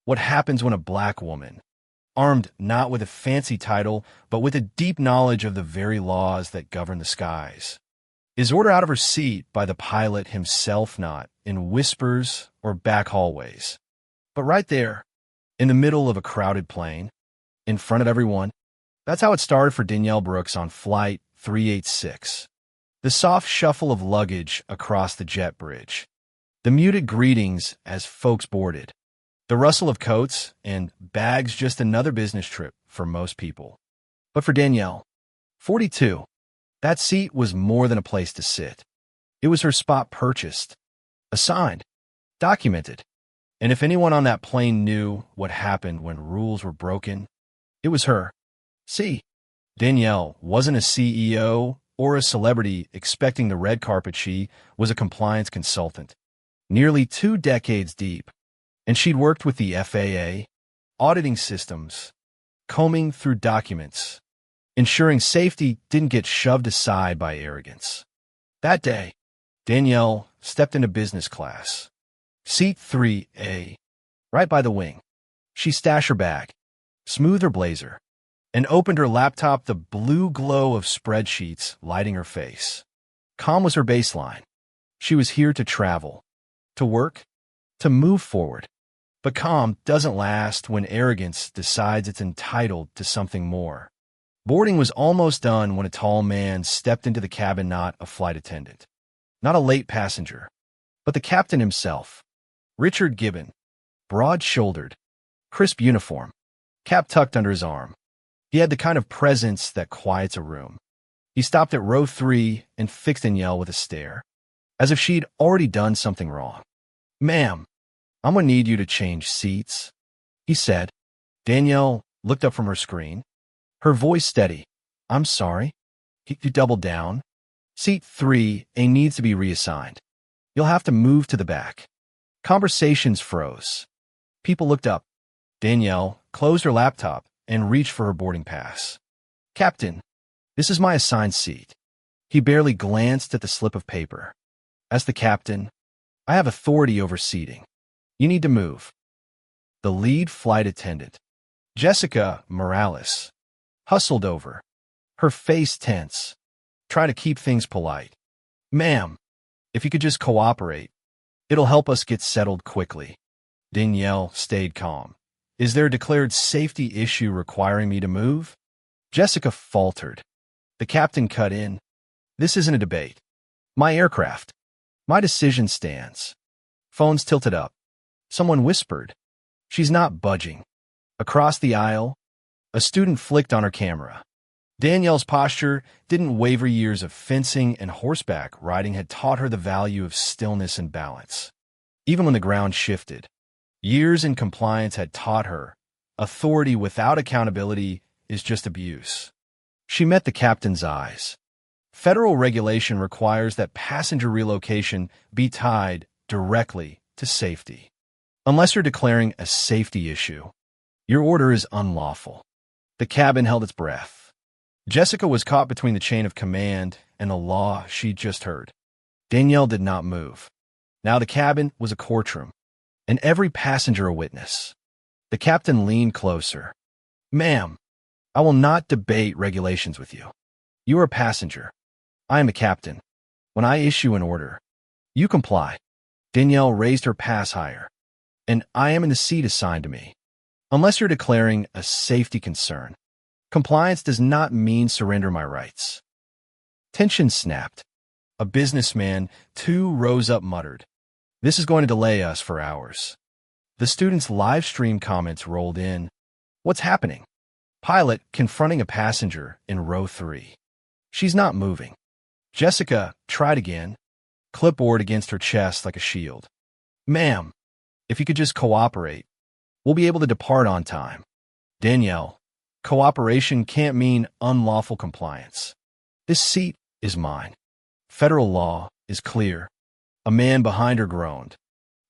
What happens when a black woman, armed not with a fancy title, but with a deep knowledge of the very laws that govern the skies, is ordered out of her seat by the pilot himself, not in whispers or back hallways, but right there, in the middle of a crowded plane, in front of everyone? That's how it started for Danielle Brooks on Flight 386. The soft shuffle of luggage across the jet bridge, the muted greetings as folks boarded, the rustle of coats and bags, just another business trip for most people. But for Danielle, 42, that seat was more than a place to sit. It was her spot, purchased, assigned, documented. And if anyone on that plane knew what happened when rules were broken, it was her. See, Danielle wasn't a CEO or a celebrity expecting the red carpet. She was a compliance consultant, nearly 2 decades deep. And she'd worked with the FAA, auditing systems, combing through documents, ensuring safety didn't get shoved aside by arrogance. That day, Danielle stepped into business class, seat 3A, right by the wing. She stashed her bag, smoothed her blazer, and opened her laptop, the blue glow of spreadsheets lighting her face. Calm was her baseline. She was here to travel, to work, to move forward. But calm doesn't last when arrogance decides it's entitled to something more. Boarding was almost done when a tall man stepped into the cabin, not a flight attendant, not a late passenger, but the captain himself. Richard Gibbon, broad-shouldered, crisp uniform, cap tucked under his arm. He had the kind of presence that quiets a room. He stopped at row 3 and fixed Danielle with a stare, as if she'd already done something wrong. "Ma'am, I'm gonna need you to change seats," he said. Danielle looked up from her screen, her voice steady. "I'm sorry." He doubled down. "Seat 3A needs to be reassigned. You'll have to move to the back." Conversations froze. People looked up. Danielle closed her laptop and reached for her boarding pass. "Captain, this is my assigned seat." He barely glanced at the slip of paper. "As the captain, I have authority over seating. You need to move." The lead flight attendant, Jessica Morales, hustled over, her face tense, trying to keep things polite. "Ma'am, if you could just cooperate, it'll help us get settled quickly." Danielle stayed calm. "Is there a declared safety issue requiring me to move?" Jessica faltered. The captain cut in. "This isn't a debate. My aircraft. My decision stands." Phones tilted up. Someone whispered, "She's not budging." Across the aisle, a student flicked on her camera. Danielle's posture didn't waver. Years of fencing and horseback riding had taught her the value of stillness and balance, even when the ground shifted. Years in compliance had taught her authority without accountability is just abuse. She met the captain's eyes. Federal regulation requires that passenger relocation be tied directly to safety. Unless you're declaring a safety issue, your order is unlawful. The cabin held its breath. Jessica was caught between the chain of command and the law she'd just heard. Danielle did not move. Now the cabin was a courtroom, and every passenger a witness. The captain leaned closer. "Ma'am, I will not debate regulations with you. You are a passenger. I am a captain. When I issue an order, you comply." Danielle raised her pass higher. "And I am in the seat assigned to me. Unless you're declaring a safety concern, compliance does not mean surrender my rights." Tension snapped. A businessman 2 rows up muttered, "This is going to delay us for hours." The students' live stream comments rolled in. "What's happening?" Pilot confronting a passenger in row 3. "She's not moving." Jessica tried again, clipboard against her chest like a shield. "Ma'am, if you could just cooperate, we'll be able to depart on time." Danielle, cooperation can't mean unlawful compliance. "This seat is mine. Federal law is clear." A man behind her groaned.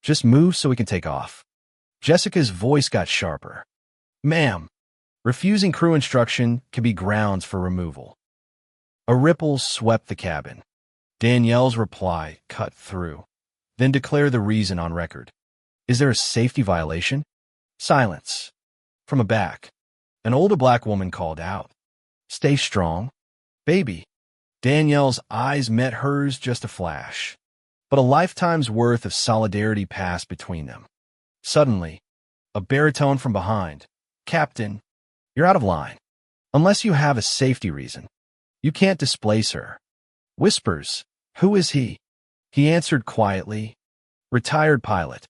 "Just move so we can take off." Jessica's voice got sharper. "Ma'am, refusing crew instruction can be grounds for removal." A ripple swept the cabin. Danielle's reply cut through. "Then declare the reason on record. Is there a safety violation?" Silence. From a back, an older black woman called out, "Stay strong, baby." Danielle's eyes met hers just a flash, but a lifetime's worth of solidarity passed between them. Suddenly, a baritone from behind, "Captain, you're out of line. Unless you have a safety reason, you can't displace her." Whispers, "Who is he?" He answered quietly, "Retired pilot.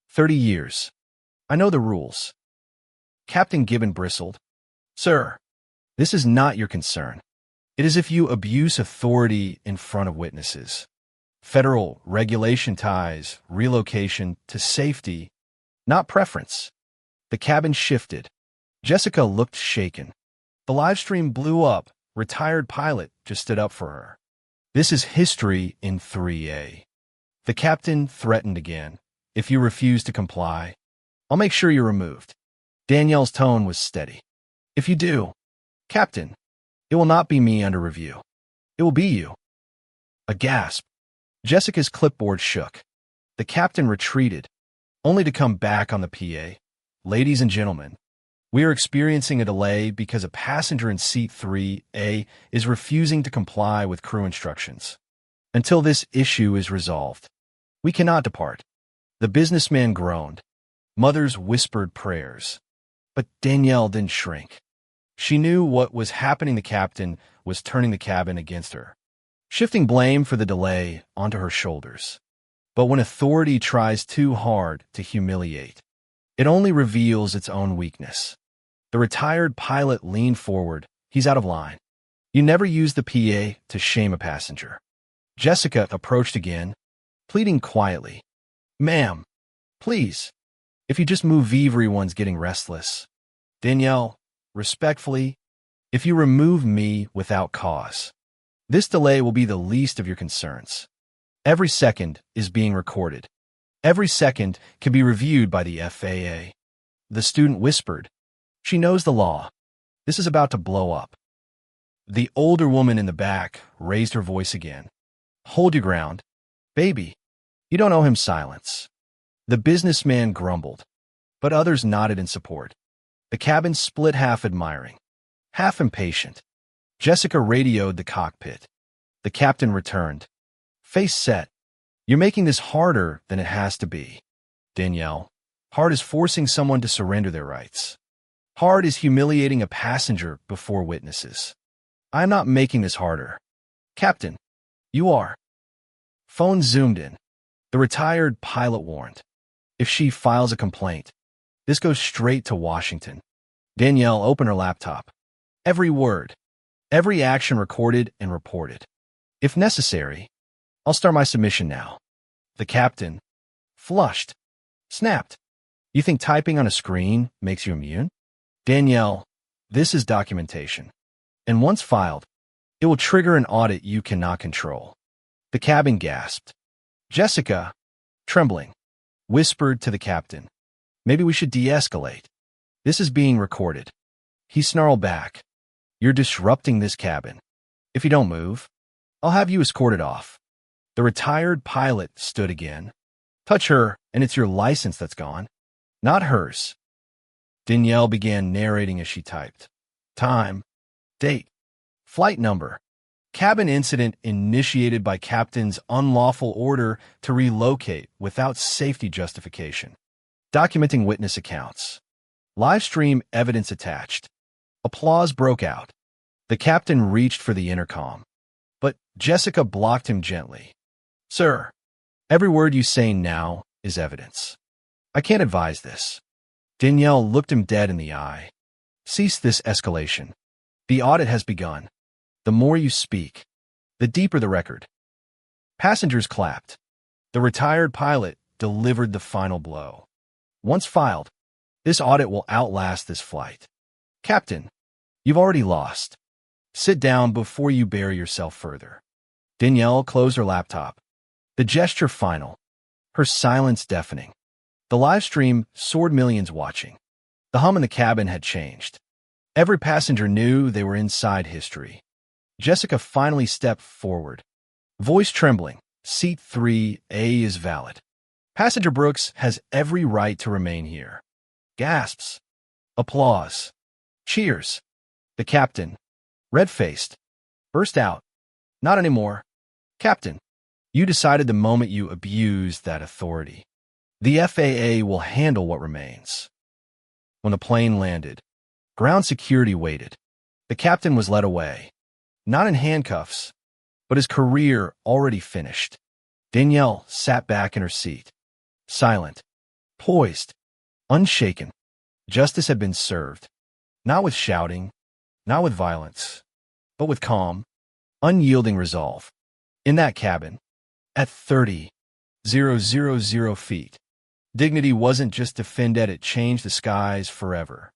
30 years. I know the rules." Captain Gibbon bristled. "Sir, this is not your concern. It is if you abuse authority in front of witnesses. Federal regulation ties relocation to safety, not preference." The cabin shifted. Jessica looked shaken. The live stream blew up. Retired pilot just stood up for her. "This is history in 3A. The captain threatened again. "If you refuse to comply, I'll make sure you're removed." Danielle's tone was steady. "If you do, Captain, it will not be me under review. It will be you." A gasp. Jessica's clipboard shook. The captain retreated, only to come back on the PA. "Ladies and gentlemen, we are experiencing a delay because a passenger in seat 3A is refusing to comply with crew instructions. Until this issue is resolved, we cannot depart." The businessman groaned. Mothers whispered prayers. But Danielle didn't shrink. She knew what was happening. The captain was turning the cabin against her, shifting blame for the delay onto her shoulders. But when authority tries too hard to humiliate, it only reveals its own weakness. The retired pilot leaned forward. "He's out of line. You never use the PA to shame a passenger." Jessica approached again, pleading quietly. "Ma'am, please, if you just move, everyone's getting restless." "Danielle, respectfully, if you remove me without cause, this delay will be the least of your concerns. Every second is being recorded. Every second can be reviewed by the FAA." The student whispered, "She knows the law. This is about to blow up." The older woman in the back raised her voice again. "Hold your ground, baby. You don't owe him silence." The businessman grumbled, but others nodded in support. The cabin split, half admiring, half impatient. Jessica radioed the cockpit. The captain returned, face set. "You're making this harder than it has to be, Danielle. Hard is forcing someone to surrender their rights. Hard is humiliating a passenger before witnesses. I'm not making this harder. Captain, you are." Phone zoomed in. The retired pilot warned, "If she files a complaint, this goes straight to Washington." Danielle opened her laptop. Every word, every action recorded and reported. "If necessary, I'll start my submission now." The captain, flushed, snapped, "You think typing on a screen makes you immune?" "Danielle, this is documentation. And once filed, it will trigger an audit you cannot control." The cabin gasped. Jessica, trembling, whispered to the captain, "Maybe we should de-escalate. This is being recorded." He snarled back, "You're disrupting this cabin. If you don't move, I'll have you escorted off." The retired pilot stood again. "Touch her, and it's your license that's gone, not hers." Danielle began narrating as she typed. Time, date, flight number, cabin incident initiated by captain's unlawful order to relocate without safety justification. Documenting witness accounts. Live stream evidence attached. Applause broke out. The captain reached for the intercom, but Jessica blocked him gently. "Sir, every word you say now is evidence. I can't advise this." Danielle looked him dead in the eye. "Cease this escalation. The audit has begun. The more you speak, the deeper the record." Passengers clapped. The retired pilot delivered the final blow. "Once filed, this audit will outlast this flight. Captain, you've already lost. Sit down before you bury yourself further." Danielle closed her laptop. The gesture final, her silence deafening. The live stream soared, millions watching. The hum in the cabin had changed. Every passenger knew they were inside history. Jessica finally stepped forward, voice trembling. "Seat 3A is valid. Passenger Brooks has every right to remain here." Gasps. Applause. Cheers. The captain, red-faced, burst out. Not anymore. Captain, you decided the moment you abused that authority. The FAA will handle what remains. When the plane landed, ground security waited. The captain was led away, not in handcuffs, but his career already finished. Danielle sat back in her seat, silent, poised, unshaken. Justice had been served, not with shouting, not with violence, but with calm, unyielding resolve. In that cabin, at 30,000 feet, dignity wasn't just defended, it changed the skies forever.